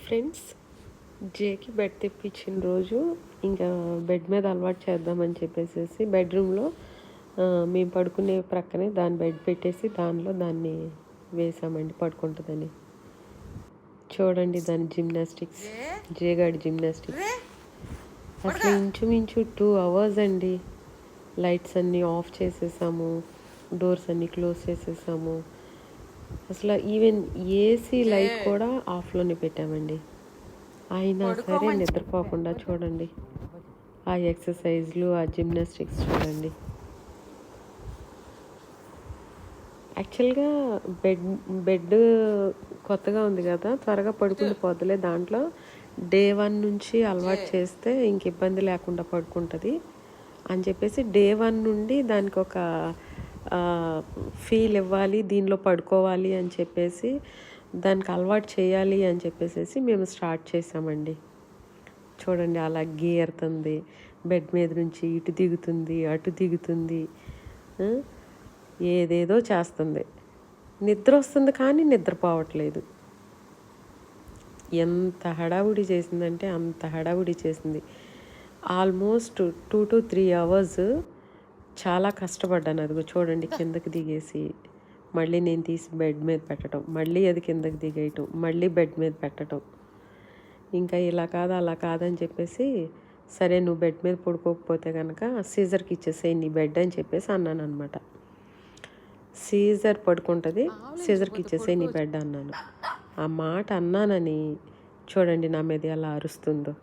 Friends, జేకి bed తెప్పించిన రోజు ఇంకా బెడ్ మీద అలవాటు చేద్దామని చెప్పేసి బెడ్రూమ్లో మేము పడుకునే ప్రక్కనే దాని బెడ్ పెట్టేసి దాన్ని వేసామండి పడుకుంటుందని. చూడండి దాని జిమ్నాస్టిక్స్, జేగాడి జిమ్నాస్టిక్స్. అసలు ఇంచుమించు 2 hours అండి. లైట్స్ అన్నీ ఆఫ్ చేసేసాము, డోర్స్ అన్నీ క్లోజ్ చేసేసాము. అసలు ఈవెన్ ఏసీ లైట్ కూడా ఆఫ్లోనే పెట్టామండి. అయినా సరే నిద్రపోకుండా చూడండి ఆ ఎక్సర్సైజ్లు, ఆ జిమ్నాస్టిక్స్ చూడండి. యాక్చువల్గా బెడ్ కొత్తగా ఉంది కదా, త్వరగా పడుకుని పోతలే. దాంట్లో డే 1 నుంచి అలవాటు చేస్తే ఇంక ఇబ్బంది లేకుండా పడుకుంటుంది అని చెప్పేసి డే 1 నుండి దానికి ఒక ఫీల్ ఇవ్వాలి, దీనిలో పడుకోవాలి అని చెప్పేసి దానికి అలవాటు చేయాలి అని చెప్పేసి మేము స్టార్ట్ చేసామండి. చూడండి అలా గీరుతుంది, బెడ్ మీద నుంచి ఇటు దిగుతుంది, అటు దిగుతుంది, ఏదేదో చేస్తుంది. నిద్ర వస్తుంది కానీ నిద్రపోవట్లేదు. ఎంత హడావుడి చేసిందంటే అంత హడావుడి చేసింది. ఆల్మోస్ట్ 2 to 3 hours చాలా కష్టపడ్డాను. అదిగో చూడండి, కిందకి దిగేసి మళ్ళీ నేను తీసి బెడ్ మీద పెట్టడం, మళ్ళీ అది కిందకి దిగేయటం, మళ్ళీ బెడ్ మీద పెట్టడం. ఇంకా ఇలా కాదు అలా కాదని చెప్పేసి, సరే నువ్వు బెడ్ మీద పడుకోకపోతే కనుక సీజర్కి ఇచ్చేసేయి నీ బెడ్ అని చెప్పేసి అన్నాను అనమాట. సీజర్ పడుకుంటుంది, సీజర్కి ఇచ్చేసేయి నీ బెడ్ అన్నాను. ఆ మాట అన్నానని చూడండి నా మీద ఎలా అరుస్తుందో.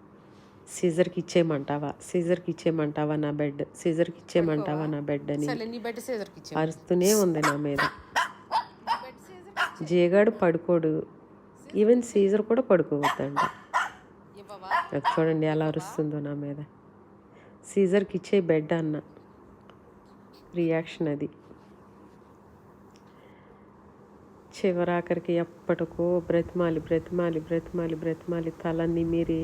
సీజర్కి ఇచ్చేయమంటావా నా బెడ్, సీజర్కి ఇచ్చేయమంటావా నా బెడ్ అని అరుస్తూనే ఉంది నా మీద. జేగాడు పడుకోడు, ఈవెన్ సీజర్ కూడా పడుకోవద్దంట. అది చూడండి ఎలా అరుస్తుందో నా మీద. సీజర్కి ఇచ్చే బెడ్ అన్న రియాక్షన్ అది. చివరాఖరికి ఎప్పటికో బ్రతిమాలి తలన్ని మీరి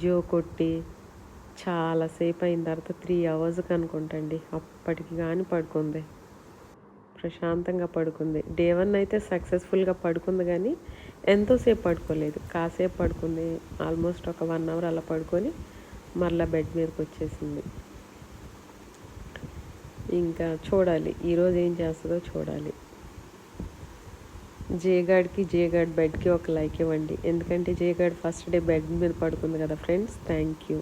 జో కొట్టి చాలాసేపు అయిన తర్వాత 3 hours అనుకుంటండి, అప్పటికి కానీ పడుకుంది. ప్రశాంతంగా పడుకుంది. డే 1 అయితే సక్సెస్ఫుల్గా పడుకుంది కానీ ఎంతోసేపు పడుకోలేదు, కాసేపు పడుకుంది. ఆల్మోస్ట్ ఒక 1 hour అలా పడుకొని మరలా బెడ్ మీదకి వచ్చేసింది. ఇంకా చూడాలి ఈరోజు ఏం చేస్తుందో చూడాలి. జేగాడ్ బెడ్కి ఒక లైక్ ఇవ్వండి, ఎందుకంటే జేగాడ్ ఫస్ట్ డే బెడ్ మీద పడుకుంది కదా ఫ్రెండ్స్. Thank you.